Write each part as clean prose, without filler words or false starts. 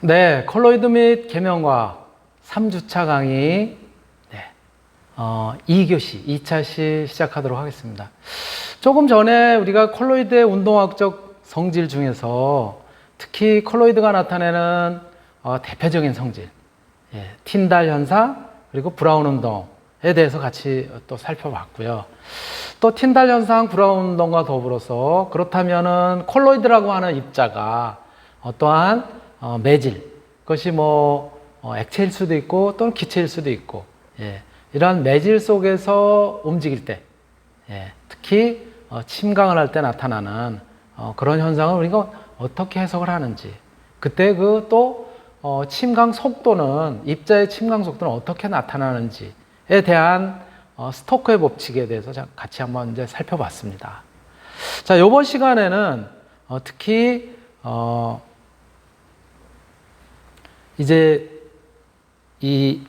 네, 컬로이드 및 계명과 3주차 강의 2교시, 2차시 시작하도록 하겠습니다. 조금 전에 우리가 컬로이드의 운동학적 성질 중에서 특히 컬로이드가 나타내는 대표적인 성질, 틴달 현상, 그리고 브라운 운동에 대해서 같이 또 살펴봤고요. 또 틴달 현상, 브라운 운동과 더불어서 그렇다면은 컬로이드라고 하는 입자가 어떠한 매질, 그것이 액체일 수도 있고 또는 기체일 수도 있고, 이러한 매질 속에서 움직일 때, 특히 침강을 할 때 나타나는 그런 현상을 우리가 어떻게 해석을 하는지, 그때 침강 속도는, 입자의 침강 속도는 어떻게 나타나는지에 대한 스토크의 법칙에 대해서 같이 한번 이제 살펴봤습니다. 자, 이번 시간에는 특히 이제 이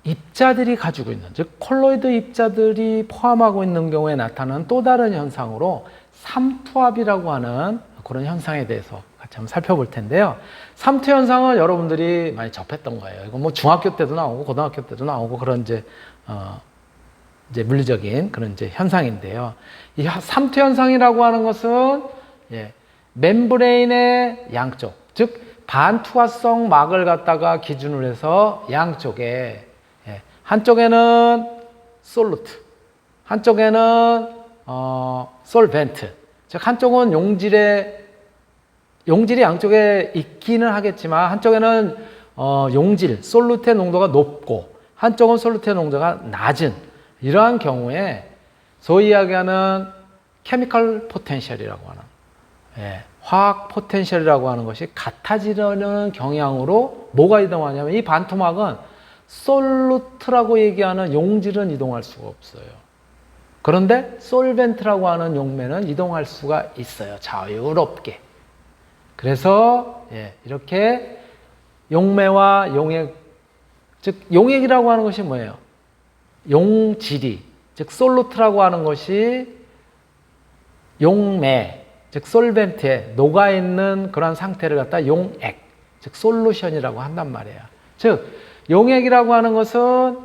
입자들이 가지고 있는, 즉 컬로이드 입자들이 포함하고 있는 경우에 나타나는 또 다른 현상으로 삼투압이라고 하는 그런 현상에 대해서 같이 한번 살펴볼 텐데요. 삼투 현상은 여러분들이 많이 접했던 거예요. 이거 중학교 때도 나오고 고등학교 때도 나오고 그런 이제 물리적인 그런 이제 현상인데요. 이 삼투 현상이라고 하는 것은 멤브레인의 양쪽, 즉 반투화성 막을 갖다가 기준으로 해서 양쪽에 한쪽에는 솔루트, 한쪽에는 솔벤트, 즉 한쪽은 용질이 양쪽에 있기는 하겠지만 한쪽에는 용질, 솔루트의 농도가 높고 한쪽은 솔루트의 농도가 낮은 이러한 경우에 소위 이야기하는 케미컬 포텐셜이라고 하는 화학 포텐셜이라고 하는 것이 같아지려는 경향으로 뭐가 이동하냐면 이 반토막은 솔루트라고 얘기하는 용질은 이동할 수가 없어요. 그런데 솔벤트라고 하는 용매는 이동할 수가 있어요. 자유롭게. 그래서 이렇게 용매와 용액, 즉 용액이라고 하는 것이 뭐예요? 용질이, 즉 솔루트라고 하는 것이 용매, 즉 솔벤트에 녹아있는 그런 상태를 갖다 용액, 즉 솔루션이라고 한단 말이에요. 즉 용액이라고 하는 것은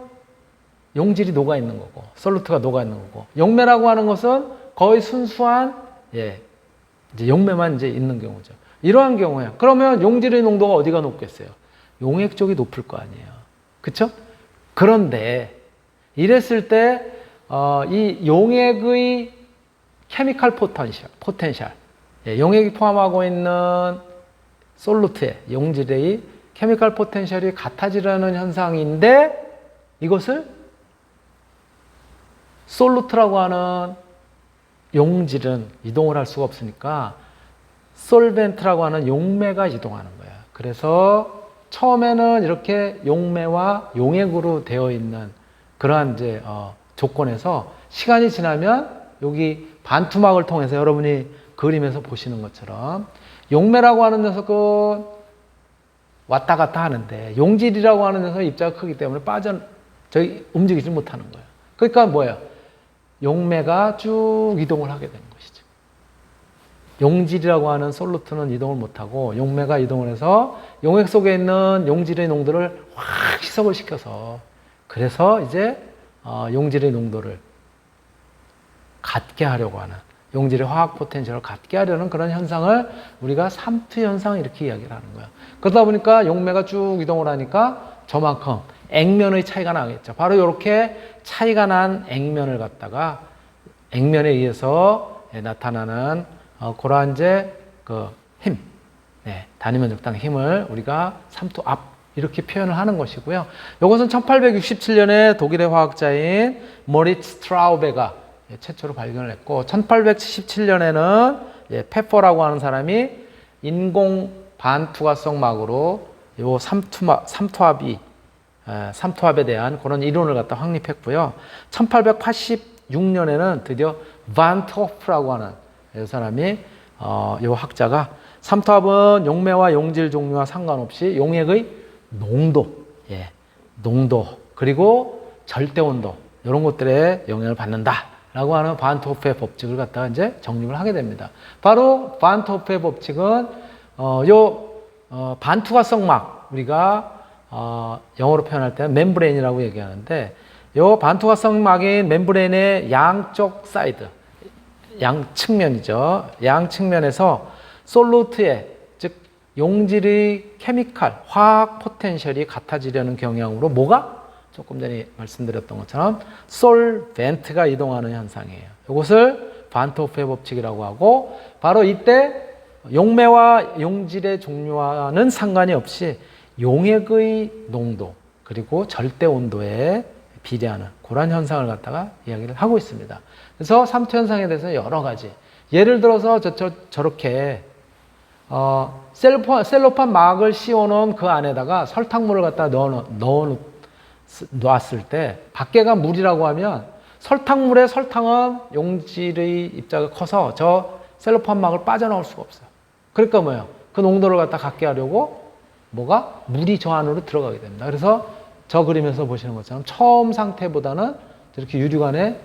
용질이 녹아있는 거고 솔루트가 녹아있는 거고, 용매라고 하는 것은 거의 순수한 이제 용매만 이제 있는 경우죠. 이러한 경우에 그러면 용질의 농도가 어디가 높겠어요? 용액 쪽이 높을 거 아니에요. 그렇죠? 그런데 이랬을 때 이 용액의 케미컬 포텐셜, 용액이 포함하고 있는 솔루트의 용질의 케미컬 포텐셜이 같아지려는 현상인데 이것을 솔루트라고 하는 용질은 이동을 할 수가 없으니까 솔벤트라고 하는 용매가 이동하는 거예요. 그래서 처음에는 이렇게 용매와 용액으로 되어 있는 그러한 이제 조건에서 시간이 지나면 여기 반투막을 통해서 여러분이 그림에서 보시는 것처럼 용매라고 하는 녀석은 왔다 갔다 하는데 용질이라고 하는 녀석은 입자가 크기 때문에 움직이지 못하는 거예요. 그러니까 뭐예요? 용매가 쭉 이동을 하게 되는 것이죠. 용질이라고 하는 솔루트는 이동을 못하고 용매가 이동을 해서 용액 속에 있는 용질의 농도를 확 희석을 시켜서, 그래서 이제 용질의 농도를 같게 하려고 하는, 용질의 화학 포텐셜을 같게 하려는 그런 현상을 우리가 삼투 현상 이렇게 이야기를 하는 거예요. 그러다 보니까 용매가 쭉 이동을 하니까 저만큼 액면의 차이가 나겠죠. 바로 이렇게 차이가 난 액면을 갖다가 액면에 의해서 나타나는 그러한 이제 힘, 단위면적당 힘을 우리가 삼투압 이렇게 표현을 하는 것이고요. 이것은 1867년에 독일의 화학자인 모리츠 스트라우베가 최초로 발견을 했고, 1877년에는 페퍼라고 하는 사람이 인공 반투과성 막으로 요 삼투압에 대한 그런 이론을 갖다 확립했고요. 1886년에는 드디어 반 토프라고 하는 이 사람이 요 학자가 삼투압은 용매와 용질 종류와 상관없이 용액의 농도 그리고 절대 온도 이런 것들에 영향을 받는다라고 하는 반 토프의 법칙을 갖다가 이제 정립을 하게 됩니다. 바로 반 토프의 법칙은 반투과성 막 우리가 영어로 표현할 때는 멤브레인이라고 얘기하는데, 요 반투과성 막인 멤브레인의 양쪽 사이드, 양측면이죠. 양측면에서 솔루트의, 즉 용질의 케미칼, 화학 포텐셜이 같아지려는 경향으로 뭐가? 조금 전에 말씀드렸던 것처럼 솔벤트가 이동하는 현상이에요. 이것을 반트호프의 법칙이라고 하고, 바로 이때 용매와 용질의 종류와는 상관이 없이 용액의 농도 그리고 절대 온도에 비례하는 그런 현상을 갖다가 이야기를 하고 있습니다. 그래서 삼투 현상에 대해서 여러 가지, 예를 들어서 저렇게 셀로판 막을 씌워놓은 그 안에다가 설탕물을 갖다 놨을 때 밖에가 물이라고 하면 설탕물에 설탕은 용질의 입자가 커서 저 셀로판 막을 빠져나올 수가 없어요. 그러니까 뭐예요? 그 농도를 갖다 갖게 하려고 뭐가? 물이 저 안으로 들어가게 됩니다. 그래서 저 그림에서 보시는 것처럼 처음 상태보다는 이렇게 유리관의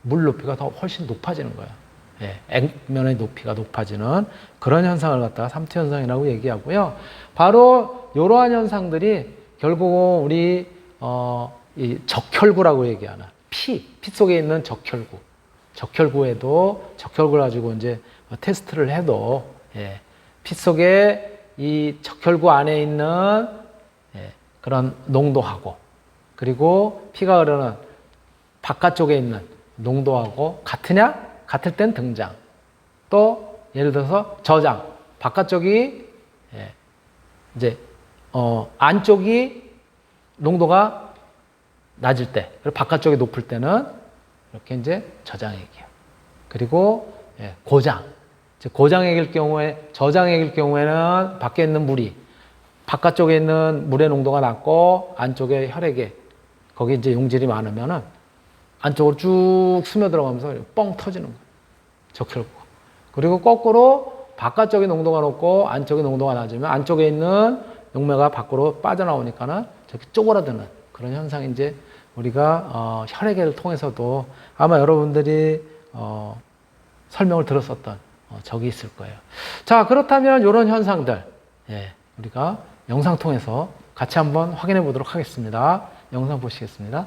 물 높이가 더 훨씬 높아지는 거예요. 예, 액면의 높이가 높아지는 그런 현상을 갖다가 삼투 현상이라고 얘기하고요. 바로 이러한 현상들이 결국은 우리 이 적혈구라고 얘기하는 피 속에 있는 적혈구를 가지고 이제 테스트를 해도, 예, 피 속에 이 적혈구 안에 있는, 예, 그런 농도하고 그리고 피가 흐르는 바깥쪽에 있는 농도하고 같으냐? 같을 땐 등장. 또 예를 들어서 저장. 바깥쪽이, 예, 이제 안쪽이 농도가 낮을 때, 그리고 바깥쪽이 높을 때는 이렇게 이제 저장액이에요. 그리고, 예, 고장. 고장액일 경우에, 저장액일 경우에는 밖에 있는 물이 바깥쪽에 있는 물의 농도가 낮고 안쪽에 혈액에 거기 이제 용질이 많으면은 안쪽으로 쭉 스며들어가면서 뻥 터지는 거예요. 적혈구가. 그리고 거꾸로 바깥쪽에 농도가 높고 안쪽에 농도가 낮으면 안쪽에 있는 용매가 밖으로 빠져나오니까는 저렇게 쪼그라드는 그런 현상이 이제 우리가 혈액을 통해서도 아마 여러분들이 설명을 들었었던 적이 있을 거예요. 자, 그렇다면 이런 현상들, 예, 우리가 영상 통해서 같이 한번 확인해 보도록 하겠습니다. 영상 보시겠습니다.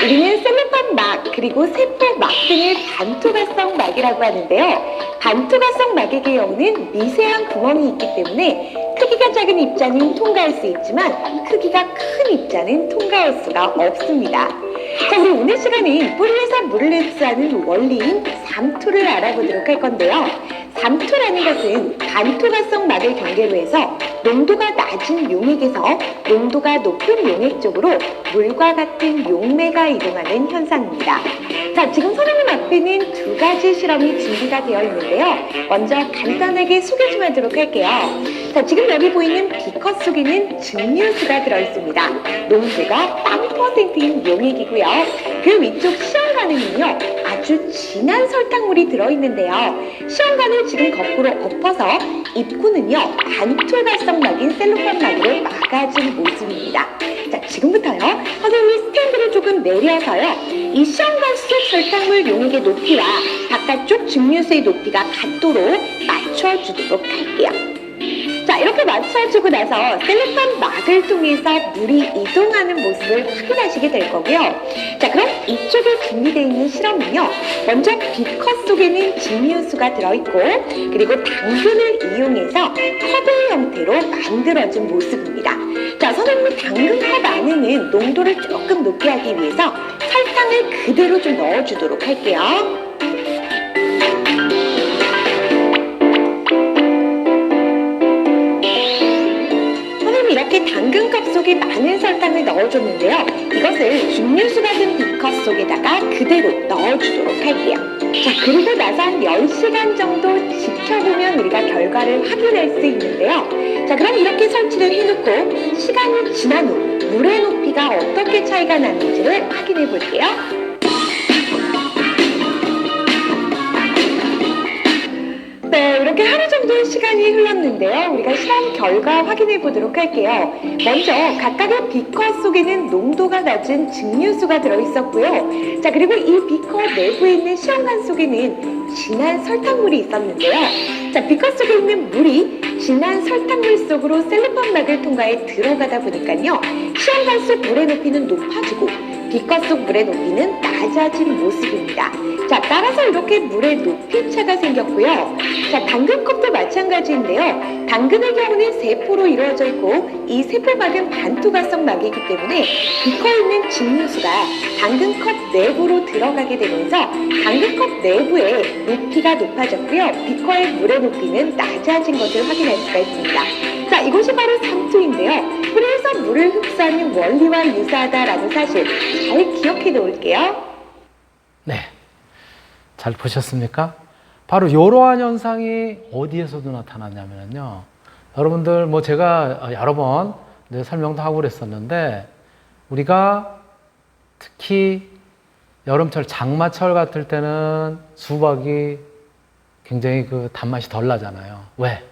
우리는 셀로판 막 그리고 세포 막 등을 반투과성 막이라고 하는데요. 반투과성 막의 경우는 미세한 구멍이 있기 때문에 크기가 작은 입자는 통과할 수 있지만 크기가 큰 입자는 통과할 수가 없습니다. 자, 우리 오늘 시간은 뿌리에서 물을 흡수하는 원리인 삼투를 알아보도록 할 건데요. 삼투라는 것은 반투과성 막을 경계로 해서 농도가 낮은 용액에서 농도가 높은 용액 쪽으로 물과 같은 용매가 이동하는 현상입니다. 자, 지금 선생님 앞에는 두 가지 실험이 준비가 되어 있는데요. 먼저 간단하게 소개 좀 하도록 할게요. 자, 지금 여기 보이는 비커 속에는 증류수가 들어있습니다. 농도가 0.0%인 용액이고요. 그 위쪽 시험관에는요, 아주 진한 설탕물이 들어있는데요. 시험관을 지금 거꾸로 엎어서 입구는요, 반투과성 막인 셀로판 막으로 막아준 모습입니다. 자, 지금부터요, 선생님이 스탠드를 조금 내려서요, 이 시험관 속 설탕물 용액의 높이와 바깥쪽 증류수의 높이가 같도록 맞춰주도록 할게요. 자, 이렇게 맞춰주고 나서 셀로판 막을 통해서 물이 이동하는 모습을 확인하시게 될 거고요. 자, 그럼 이쪽에 준비되어 있는 실험은요, 먼저 비커 속에는 증류수가 들어있고 그리고 당근을 이용해서 컵의 형태로 만들어진 모습입니다. 자, 선생님이 당근컵 안에는 농도를 조금 높게 하기 위해서 설탕을 그대로 좀 넣어주도록 할게요. 이렇게 당근컵 속에 많은 설탕을 넣어줬는데요. 이것을 증류수가 든 비커 속에다가 그대로 넣어주도록 할게요. 자, 그리고 나서 한 10시간 정도 지켜보면 우리가 결과를 확인할 수 있는데요. 자, 그럼 이렇게 설치를 해놓고 시간이 지난 후 물의 높이가 어떻게 차이가 나는지를 확인해 볼게요. 네, 이렇게 하루 정도 정도의 시간이 흘렀는데요. 우리가 실험 결과 확인해 보도록 할게요. 먼저 각각의 비커 속에는 농도가 낮은 증류수가 들어있었고요. 자, 그리고 이 비커 내부에 있는 시험관 속에는 진한 설탕물이 있었는데요. 자, 비커 속에 있는 물이 진한 설탕물 속으로 셀로판 막을 통과해 들어가다 보니까요. 시험관 속 물의 높이는 높아지고 비커 속 물의 높이는 낮아진 모습입니다. 자, 따라서 이렇게 물의 높이 차가 생겼고요. 자, 당근컵도 마찬가지인데요. 당근의 경우는 세포로 이루어져 있고 이 세포막은 반투과성 막이기 때문에 비커에 있는 증류수가 당근컵 내부로 들어가게 되면서 당근컵 내부의 높이가 높아졌고요. 비커의 물의 높이는 낮아진 것을 확인할 수가 있습니다. 자, 이것이 바로 삼투인데요. 그래서 물을 흡수하는 원리와 유사하다라는 사실 잘 기억해 놓을게요. 네. 잘 보셨습니까? 바로 이러한 현상이 어디에서도 나타나냐면요. 여러분들, 뭐 제가 여러 번 설명도 하고 그랬었는데, 우리가 특히 여름철, 장마철 같을 때는 수박이 굉장히 그 단맛이 덜 나잖아요. 왜?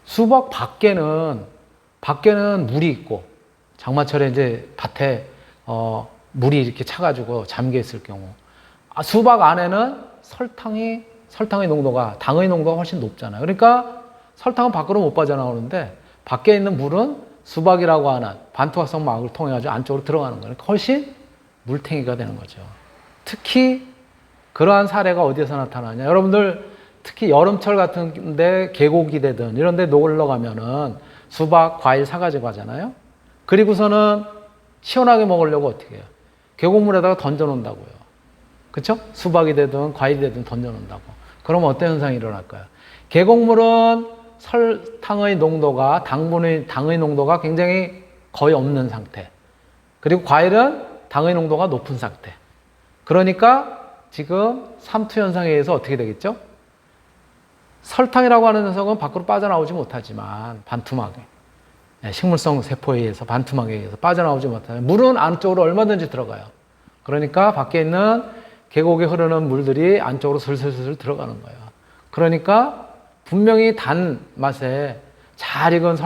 수박 밖에는 물이 있고, 장마철에 이제 밭에 물이 이렇게 차가지고 잠겨 있을 경우, 수박 안에는 설탕의 농도가, 당의 농도가 훨씬 높잖아요. 그러니까 설탕은 밖으로 못 빠져나오는데 밖에 있는 물은 수박이라고 하는 반투각성 막을 통해 가지고 안쪽으로 들어가는 거예요. 그러니까 훨씬 물탱이가 되는 거죠. 특히 그러한 사례가 어디에서 나타나냐? 여러분들 특히 여름철 같은데 계곡이 되든 이런 데 놀러 가면은 수박, 과일 사가지고 가잖아요. 그리고서는 시원하게 먹으려고 어떻게 해요? 계곡물에다가 던져 놓는다고요. 그렇죠? 수박이 되든 과일이 되든 던져 놓는다고. 그럼 어떤 현상이 일어날까요? 계곡물은 설탕의 농도가, 당의 농도가 굉장히 거의 없는 상태. 그리고 과일은 당의 농도가 높은 상태. 그러니까 지금 삼투 현상에 의해서 어떻게 되겠죠? 설탕이라고 하는 녀석은 밖으로 빠져나오지 못하지만 반투막에, 식물성 세포에 의해서 반투막에 의해서 빠져나오지 못하지만 물은 안쪽으로 얼마든지 들어가요. 그러니까 밖에 있는 계곡에 흐르는 물들이 안쪽으로 슬슬슬 들어가는 거예요. 그러니까 분명히 단 맛에 잘 익은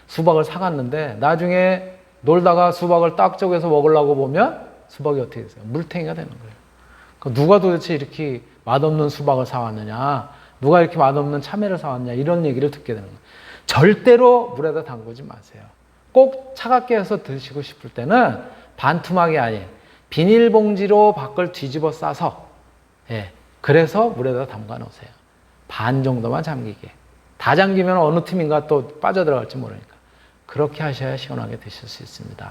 수박을 사갔는데 나중에 놀다가 수박을 딱 쪼개서 먹으려고 보면 수박이 어떻게 되세요? 물탱이가 되는 거예요. 그러니까 누가 도대체 이렇게 맛없는 수박을 사왔느냐, 누가 이렇게 맛없는 참외를 사왔냐, 이런 얘기를 듣게 되는 거예요. 절대로 물에다 담그지 마세요. 꼭 차갑게 해서 드시고 싶을 때는 반투막이 아닌 비닐봉지로 밖을 뒤집어 싸서, 그래서 물에다 담가 놓으세요. 반 정도만 잠기게. 다 잠기면 어느 틈인가 또 빠져들어갈지 모르니까. 그렇게 하셔야 시원하게 드실 수 있습니다.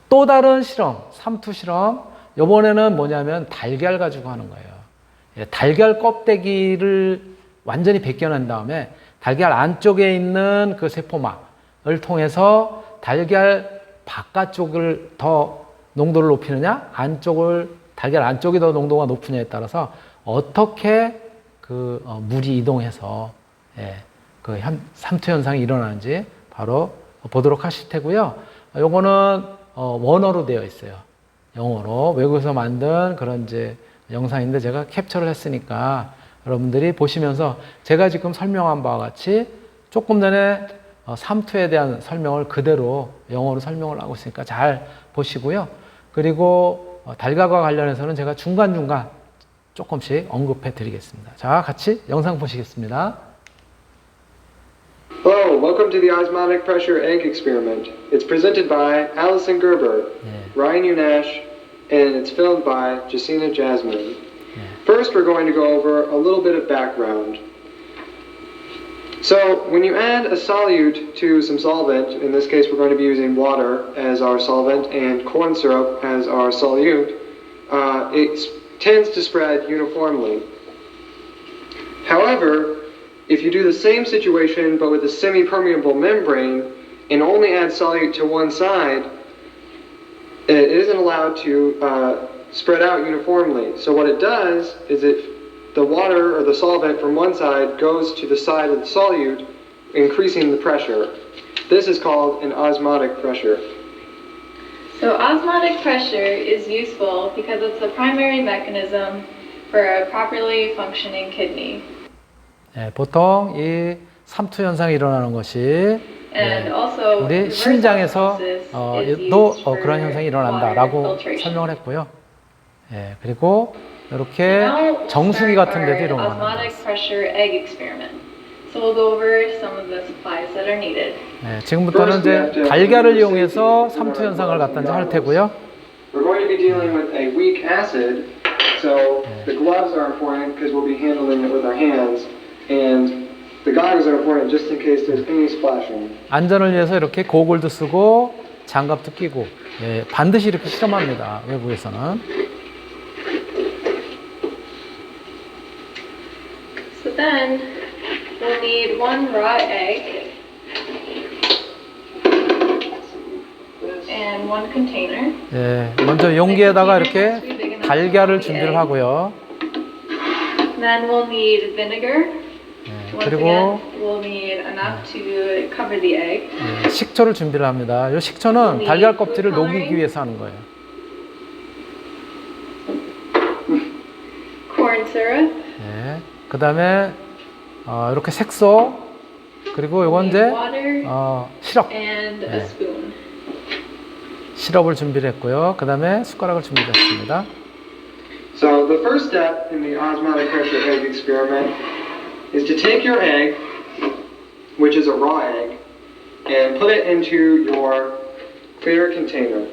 또 다른 실험, 삼투 실험. 이번에는 뭐냐면 달걀 가지고 하는 거예요. 달걀 껍데기를 완전히 벗겨낸 다음에 달걀 안쪽에 있는 그 세포막을 통해서 달걀 바깥쪽을 더 농도를 높이느냐, 달걀 안쪽이 더 농도가 높으냐에 따라서 어떻게 물이 이동해서 삼투 현상이 일어나는지 바로 보도록 하실 테고요. 요거는 원어로 되어 있어요. 영어로 외국에서 만든 그런 이제 영상인데 제가 캡처를 했으니까 여러분들이 보시면서 제가 지금 설명한 바와 같이 조금 전에 삼투에 대한 설명을 그대로 영어로 설명을 하고 있으니까 잘 보시고요. 그리고 달걀과 관련해서는 제가 중간중간 조금씩 언급해 드리겠습니다. 자, 같이 영상 보시겠습니다. Hello, welcome to the osmotic pressure egg experiment. It's presented by Alison Gerber, Ryan Unash, and it's filmed by Jacina Jasmine. First, we're going to go over a little bit of background. So, when you add a solute to some solvent, in this case we're going to be using water as our solvent and corn syrup as our solute, it tends to spread uniformly. However, if you do the same situation but with a semi-permeable membrane and only add solute to one side, it isn't allowed to spread out uniformly. So what it does is the water or the solvent from one side goes to the side of the solute, increasing the pressure. This is called an osmotic pressure. So osmotic pressure is useful because it's the primary mechanism for a properly functioning kidney. 예, 보통 이 삼투 현상이 일어나는 것이 And also, 우리 reverse 신장에서 osmosis is used 또 for 그런 현상이 water 일어난다라고 filtration. 설명을 했고요. 예, 그리고 이렇게 Now we'll 정수기 start 같은 데도 our 일어난다. osmotic pressure egg experiment. So we'll go over some of the supplies that are needed. 예, 지금부터는 이제 달걀을 이용해서 삼투 현상을 갖다 이제 할 테고요. We're going to be dealing with a weak acid, so the gloves are important because we'll be handling it with our hands, and the goggles are important just in case there's any splashing. 안전을 위해서 이렇게 고글도 쓰고 장갑도 끼고 예, 반드시 이렇게 실험합니다. 외국에서는. So then we'll need one raw egg and one container. 예, 먼저 용기에다가 이렇게 달걀을 준비를 하고요. Then we'll need vinegar. 예, Once 그리고 again, we'll need enough to cover the egg. 예, 식초를 준비를 합니다. 이 식초는 달걀 껍질을 녹이기 위해서 하는 거예요. Corn syrup. 예, 그 다음에 이렇게 색소 그리고 이건 이제 Water 시럽 and a spoon. 시럽을 준비를 했고요. 그 다음에 숟가락을 준비했습니다. So the first step in the osmotic pressure egg experiment is to take your egg, which is a raw egg, and put it into your clear container.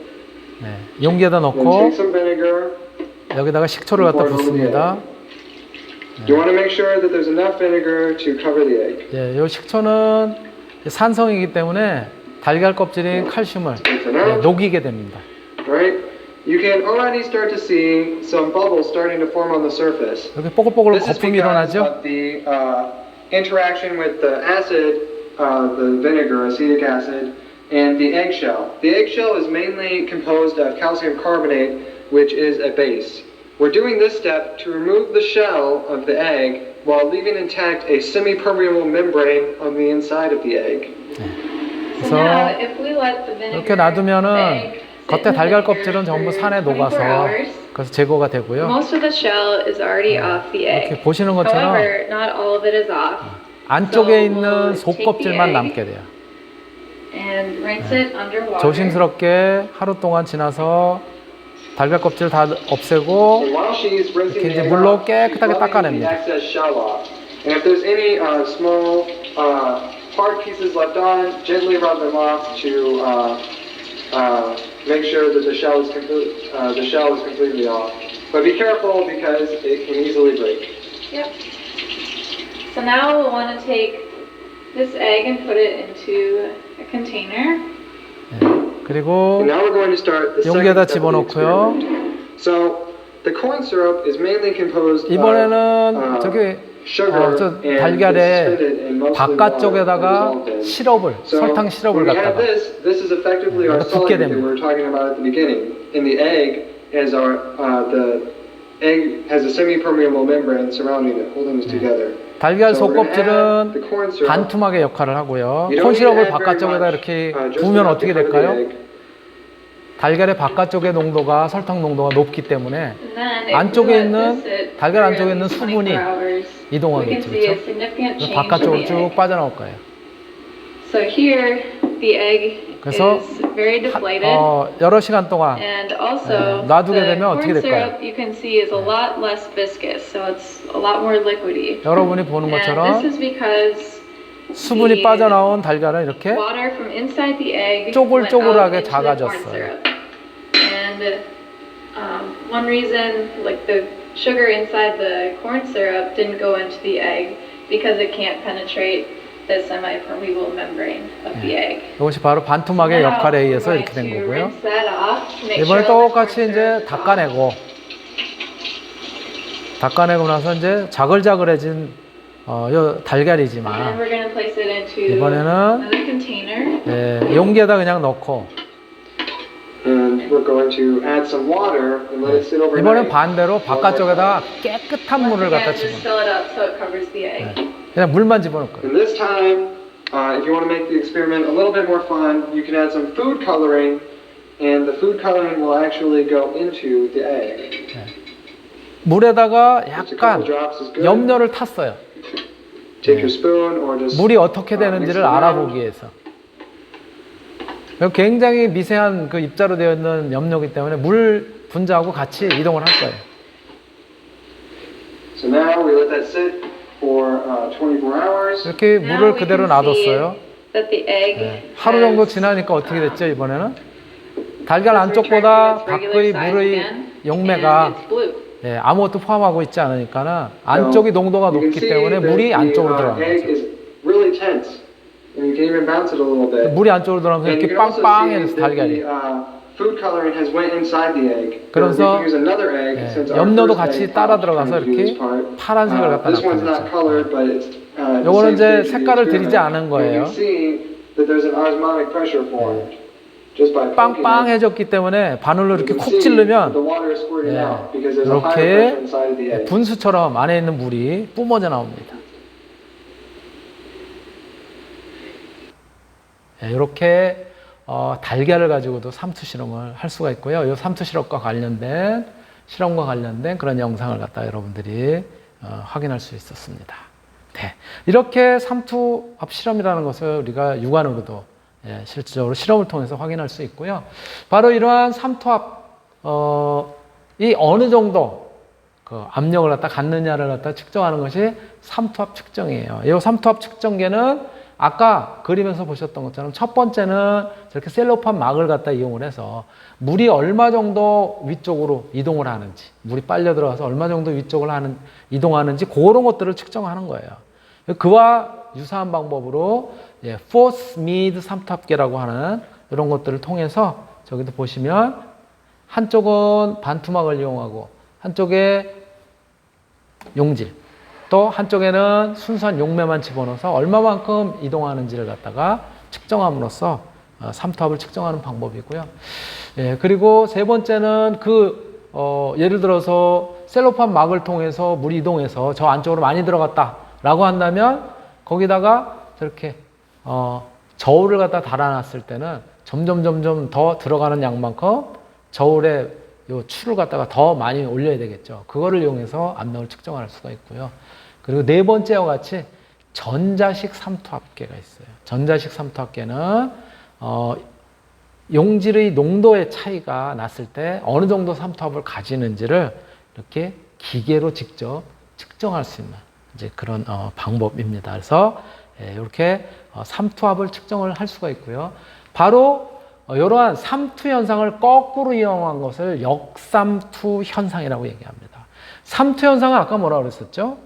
네, 용기에다 Then 넣고 take some vinegar. 여기다가 식초를 갖다 붓습니다. You want to make sure that there's enough vinegar to cover the egg. 예, 이 식초는 산성이기 때문에 달걀 껍질인 칼슘을 녹이게 됩니다. Right? You can already start to see some bubbles starting to form on the surface. 이렇게 뽀글뽀글 This is 거품이 because 일어나죠. of the interaction with the acid, the vinegar, acetic acid, and the eggshell. The eggshell is mainly composed of calcium carbonate, which is a base. We're doing this step to remove the shell of the egg while leaving intact a semi-permeable membrane on the inside of the egg. So now, 그래서 if we let the vinegar, 이렇게 놔두면은 egg sit 겉에 in the 달걀 vinegar 껍질은 전부 for 산에 24 녹아서 hours, 그래서 제거가 되고요. most of the shell is already off the egg. 이렇게 보시는 것처럼 However, not all of it is off. 안쪽에 있는 we'll 속껍질만 take the 남게 돼요. And rinse it underwater. 조심스럽게 하루 동안 지나서 달걀 껍질 다 없애고 And while she's rinsing 이렇게 the 이제 egg 물로 off, she's 깨끗하게 rubbing the 닦아냅니다. excess shell off. And if there's any small hard pieces left on, gently rub them off to make sure that the shell is completely off. But be careful because it can easily break. Yep. So now we'll want to take this egg and put it into a container. 그리고 And now we're going to start the second 용기에다 step of the 집어넣고요. experiment. So the corn syrup is mainly composed 이번에는 of 저기 sugar 저 and is 달걀에 suspended in mostly 바깥쪽에다가 water and dissolved in. 시럽을 So 설탕 시럽을 when we have 갖다가 this is effectively our 여기다 붓게 solid that we 됩니다. were talking about at the beginning. And the egg is the egg has a semi-permeable membrane surrounding it, holding this together. 달걀 So we're gonna add the 속껍질은 corn syrup. 반투막의 역할을 하고요. You don't need to 콘시럽을 add very 바깥쪽에다 much, 이렇게 just 부으면 enough 어떻게 to cover the 될까요? egg. 달걀의 바깥쪽의 농도가 설탕 농도가 높기 때문에 And then if 안쪽에 we let 있는 this sit 달걀 for 안쪽에 at 있는 least 수분이 24 hours, we can 이동하겠죠, see a 그렇죠? significant change in 바깥쪽으로 the 쭉 egg. 빠져나올 거예요. So here the egg 그래서 is very deflated. 여러 시간 동안 And also, 놔두게 the 되면 어떻게 corn 될까요? syrup you can see is a lot less viscous, so it's a lot more liquidy. 여러분이 보는 And 것처럼 this is because 수분이 빠져나온 달걀은 이렇게 water from inside the egg 쪼글쪼글하게 went out into the corn 작아졌어요. syrup. And one reason, like the sugar inside the corn syrup didn't go into the egg because it can't penetrate the semi-permeable membrane of the egg. 이것이 바로 반투막의 Now 역할에 we're 의해서 going 이렇게 된 to 거고요. rinse that off to make 이번에 sure 똑같이 the corn 이제 syrup is off. 닦아내고 나서 이제 자글자글해진 요 And 달걀이지만 we're going to place it into 이번에는 another container. 용기에다 그냥 넣고 And we're going to add some water and let it sit overnight. 이번엔 반대로 바깥쪽에다 깨끗한 물을 Once 갖다 again, just 집어넣어요. fill it up so it covers the egg. 그냥 물만 집어넣을 거예요. And this time, if you want to make the experiment a little bit more fun, you can add some food coloring, and the food coloring will actually go into the egg. 물에다가 Just a couple 약간 drops is good. 염료를 탔어요. take your spoon or just 물이 어떻게 mix 되는지를 it around. 알아보기 위해서. 굉장히 미세한 그 입자로 되어 있는 염료이기 때문에 물 분자하고 같이 이동을 할 거예요. So now we let that sit for 24 hours. 이렇게 Now 물을 we 그대로 can see 놔뒀어요. that the egg 네. 하루 정도 has, 지나니까 어떻게 됐죠, 이번에는? 달걀 has returned 안쪽보다 to its regular 밖의 size 물의 again, 용매가 and it's blue. 예, 아무것도 포함하고 있지 않으니까는 안쪽이 농도가 You can 높기 see 때문에 that 물이 the, 안쪽으로 들어가는 egg 거죠. is really tense. And you can even bounce it a little bit. 물이 안쪽으로 들어가면서 And you 이렇게 can also see 빵빵해져서 that 달걀이. the food coloring has went inside the egg. 그래서 we can use another egg 예, since our 염료도 first 같이 egg 따라 hatched 들어가서 trying to do this 이렇게 part. 파란색을 갖다 This one's not 나타냈죠. colored, but it's the 요거는 same 이제 stage of the 색깔을 들이지 experiment. 않은 And 거예요. you can see that there's an osmotic pressure formed just by poking it. 빵빵해졌기 때문에 바늘로 You 이렇게 can 콕 see the 찌르면 water is squirting 예, out because there's a higher pressure 이렇게 inside of the egg. 분수처럼 안에 있는 물이 뿜어져 나옵니다. 예, 이렇게 달걀을 가지고도 삼투 실험을 할 수가 있고요. 이 삼투 실험과 관련된 그런 영상을 갖다 여러분들이 확인할 수 있었습니다. 네, 이렇게 삼투압 실험이라는 것을 우리가 육안으로도 실질적으로 실험을 통해서 확인할 수 있고요. 바로 이러한 삼투압이 어느 정도 그 압력을 갖다 갖느냐를 갖다 측정하는 것이 삼투압 측정이에요. 이 삼투압 측정계는 아까 그림에서 보셨던 것처럼 첫 번째는 저렇게 셀로판 막을 갖다 이용을 해서 물이 얼마 정도 위쪽으로 이동을 하는지, 물이 빨려 들어가서 얼마 정도 위쪽으로 이동하는지 그런 것들을 측정하는 거예요. 그와 유사한 방법으로 포스 미드 삼투압계라고 하는 이런 것들을 통해서 저기도 보시면 한쪽은 반투막을 이용하고 한쪽에 용질, 또 한쪽에는 순수한 용매만 집어넣어서 얼마만큼 이동하는지를 갖다가 측정함으로써 삼투압을 측정하는 방법이고요. 예, 그리고 세 번째는 예를 들어서 셀로판 막을 통해서 물이 이동해서 저 안쪽으로 많이 들어갔다라고 한다면 거기다가 저렇게 저울을 갖다 달아놨을 때는 점점 더 들어가는 양만큼 저울에 요 추를 갖다가 더 많이 올려야 되겠죠. 그거를 이용해서 압력을 측정할 수가 있고요. 그리고 네 번째와 같이 전자식 삼투압계가 있어요. 전자식 삼투압계는 용질의 농도의 차이가 났을 때 어느 정도 삼투압을 가지는지를 이렇게 기계로 직접 측정할 수 있는 이제 그런 방법입니다. 그래서 이렇게 삼투압을 측정을 할 수가 있고요. 바로 이러한 삼투 현상을 거꾸로 이용한 것을 역삼투 현상이라고 얘기합니다. 삼투 현상은 아까 뭐라고 그랬었죠?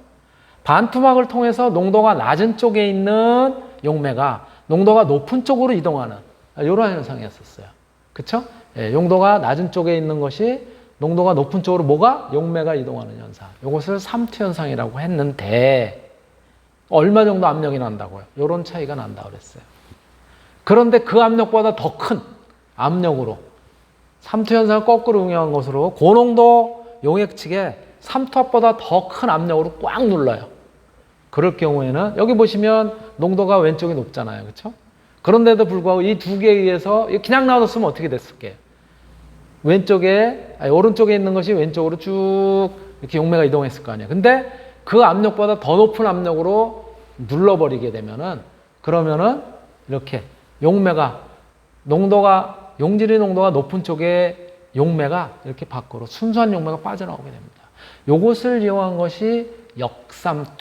반투막을 통해서 농도가 낮은 쪽에 있는 용매가 농도가 높은 쪽으로 이동하는 이러한 현상이었었어요. 그쵸? 용도가 낮은 쪽에 있는 것이 농도가 높은 쪽으로 용매가 이동하는 현상. 이것을 삼투 현상이라고 했는데 얼마 정도 압력이 난다고요? 이런 차이가 난다고 그랬어요. 그런데 그 압력보다 더 큰 압력으로 삼투 현상을 거꾸로 응용한 것으로 고농도 용액측에 삼투압보다 더 큰 압력으로 꽉 눌러요. 그럴 경우에는 여기 보시면 농도가 왼쪽이 높잖아요. 그렇죠? 그런데도 불구하고 이 두 개에 의해서 그냥 놔뒀으면 어떻게 됐을게요? 오른쪽에 있는 것이 왼쪽으로 쭉 이렇게 용매가 이동했을 거 아니에요. 근데 그 압력보다 더 높은 압력으로 눌러버리게 되면은 그러면은 이렇게 용질의 농도가 높은 쪽에 용매가 이렇게 밖으로 순수한 용매가 빠져나오게 됩니다. 요것을 이용한 것이 역삼투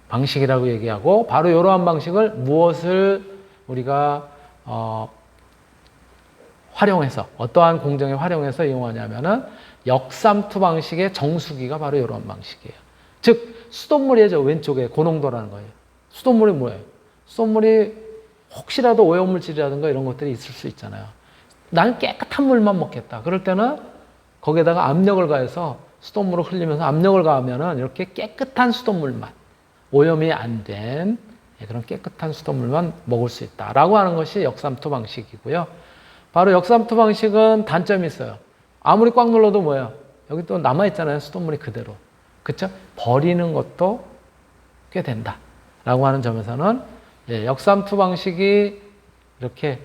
방식이라고 얘기하고 바로 이러한 방식을 무엇을 우리가 활용해서 어떠한 공정에 활용해서 이용하냐면은 역삼투 방식의 정수기가 바로 이러한 방식이에요. 즉 수돗물이죠. 왼쪽에 고농도라는 거예요. 수돗물이 뭐예요? 수돗물이 혹시라도 오염물질이라든가 이런 것들이 있을 수 있잖아요. 나는 깨끗한 물만 먹겠다. 그럴 때는 거기에다가 압력을 가해서 수돗물을 흘리면서 압력을 가하면은 이렇게 깨끗한 수돗물만 오염이 안 된 그런 깨끗한 수돗물만 먹을 수 있다라고 하는 것이 역삼투 방식이고요. 바로 역삼투 방식은 단점이 있어요. 아무리 꽉 눌러도 뭐예요? 여기 또 남아있잖아요. 수돗물이 그대로. 그쵸? 버리는 것도 꽤 된다라고 하는 점에서는 역삼투 방식이 이렇게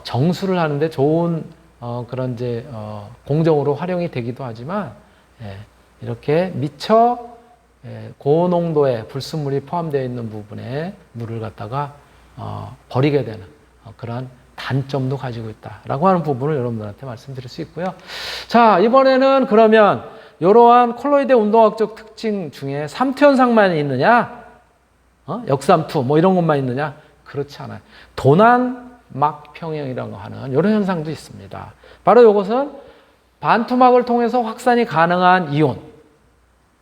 정수를 하는데 좋은 그런 이제 공정으로 활용이 되기도 하지만 이렇게 미처 고농도의 불순물이 포함되어 있는 부분에 물을 갖다가 버리게 되는 그런 단점도 가지고 있다라고 하는 부분을 여러분들한테 말씀드릴 수 있고요. 자, 이번에는 그러면 이러한 콜로이드의 운동학적 특징 중에 삼투 현상만 있느냐? 역삼투 뭐 이런 것만 있느냐? 그렇지 않아요. 도난막 평형이라고 하는 이런 현상도 있습니다. 바로 이것은 반투막을 통해서 확산이 가능한 이온이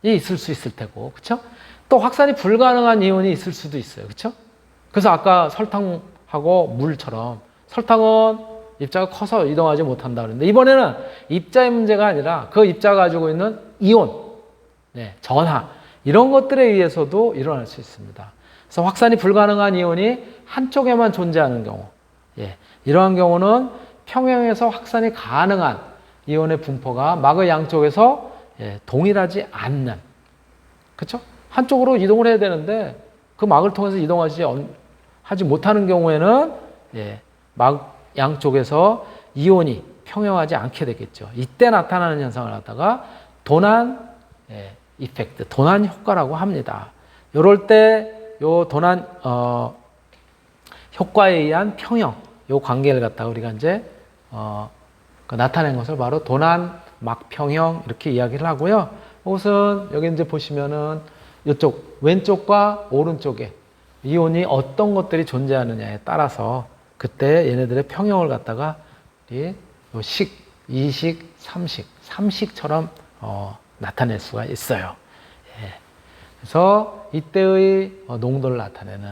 있을 수 있을 테고, 그렇죠? 또 확산이 불가능한 이온이 있을 수도 있어요, 그렇죠? 그래서 아까 설탕하고 물처럼 설탕은 입자가 커서 이동하지 못한다 그랬는데 이번에는 입자의 문제가 아니라 그 입자가 가지고 있는 이온, 전하 이런 것들에 의해서도 일어날 수 있습니다. 그래서 확산이 불가능한 이온이 한쪽에만 존재하는 경우, 이러한 경우는 평형에서 확산이 가능한 이온의 분포가 막의 양쪽에서 동일하지 않는, 그렇죠? 한쪽으로 이동을 해야 되는데 그 막을 통해서 하지 못하는 경우에는 막 양쪽에서 이온이 평형하지 않게 되겠죠. 이때 나타나는 현상을 갖다가 도난 이펙트, 도난 효과라고 합니다. 이럴 때 요 도난 효과에 의한 평형, 요 관계를 갖다가 우리가 이제 나타낸 것을 바로 도난 막평형 이렇게 이야기를 하고요. 이것은 여기 이제 보시면은 이쪽 왼쪽과 오른쪽에 이온이 어떤 것들이 존재하느냐에 따라서 그때 얘네들의 평형을 갖다가 식, 이식, 삼식처럼 나타낼 수가 있어요. 그래서 이때의 농도를 나타내는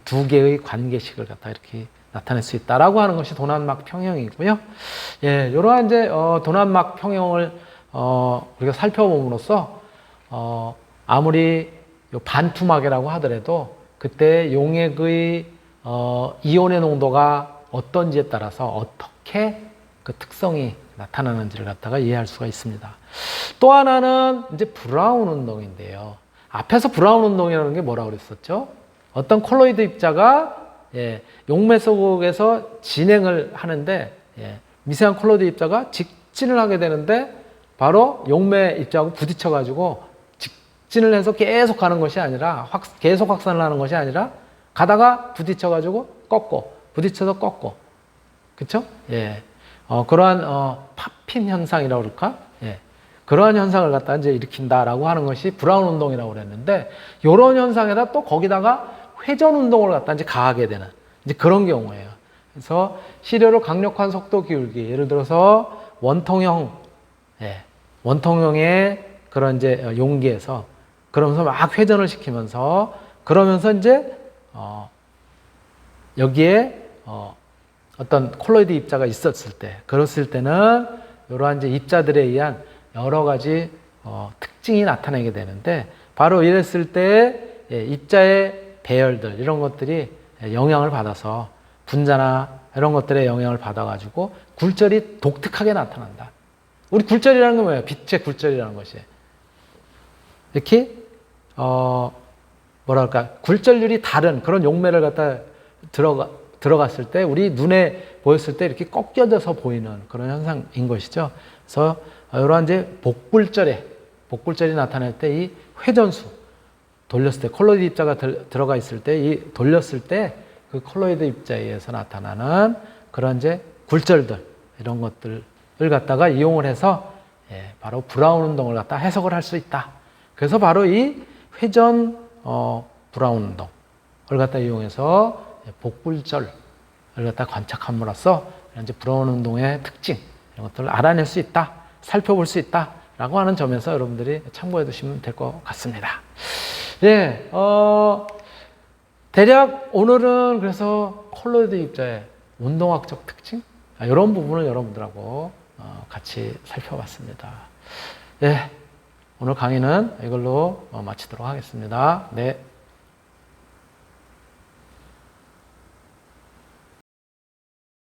두 개의 관계식을 갖다 이렇게 나타낼 수 있다라고 하는 것이 도난막 평형이고요. 이러한 이제 도난막 평형을 우리가 살펴봄으로써 아무리 반투막이라고 하더라도 그때 용액의 이온의 농도가 어떤지에 따라서 어떻게 그 특성이 나타나는지를 갖다가 이해할 수가 있습니다. 또 하나는 이제 브라운 운동인데요. 앞에서 브라운 운동이라는 게 뭐라고 그랬었죠? 어떤 콜로이드 입자가 용매 속에서 진행을 하는데 미세한 콜로이드 입자가 직진을 하게 되는데 바로 용매 입자하고 부딪혀 가지고 직진을 해서 계속 가는 것이 아니라 계속 확산을 하는 것이 아니라 가다가 부딪혀 가지고 꺾고 부딪혀서 꺾고, 그렇죠? 그러한 팝핀 현상이라고 그럴까? 그러한 현상을 갖다 이제 일으킨다라고 하는 것이 브라운 운동이라고 그랬는데, 이런 현상에다 또 거기다가 회전 운동을 갖다 이제 가하게 되는 이제 그런 경우예요. 그래서 시료를 강력한 속도 기울기, 예를 들어서 원통형의 그런 이제 용기에서 그러면서 막 회전을 시키면서 그러면서 이제 여기에 어떤 콜로이드 입자가 있었을 때, 그랬을 때는 이러한 이제 입자들에 의한 여러 가지 특징이 나타나게 되는데, 바로 이랬을 때 입자의 배열들 이런 것들이 영향을 받아서 분자나 이런 것들의 영향을 받아가지고 굴절이 독특하게 나타난다. 우리 굴절이라는 건 뭐예요? 빛의 굴절이라는 것이 이렇게 뭐랄까 굴절률이 다른 그런 용매를 갖다 들어갔을 때 우리 눈에 보였을 때 이렇게 꺾여져서 보이는 그런 현상인 것이죠. 그래서 이러한 이제 복굴절이 나타날 때 이 회전수 돌렸을 때 콜로이드 입자가 들어가 있을 때 이 돌렸을 때 그 콜로이드 입자에 의해서 나타나는 그런 이제 굴절들 이런 것들을 갖다가 이용을 해서 바로 브라운 운동을 갖다 해석을 할 수 있다. 그래서 바로 이 회전 브라운 운동을 갖다 이용해서 복굴절을 갖다 관측함으로써 이제 브라운 운동의 특징 이런 것들을 알아낼 수 있다, 살펴볼 수 있다라고 하는 점에서 여러분들이 참고해 두시면 될 것 같습니다. 대략 오늘은 그래서 콜로이드 입자의 운동학적 특징 이런 부분을 여러분들하고 같이 살펴봤습니다. 오늘 강의는 이걸로 마치도록 하겠습니다. 네.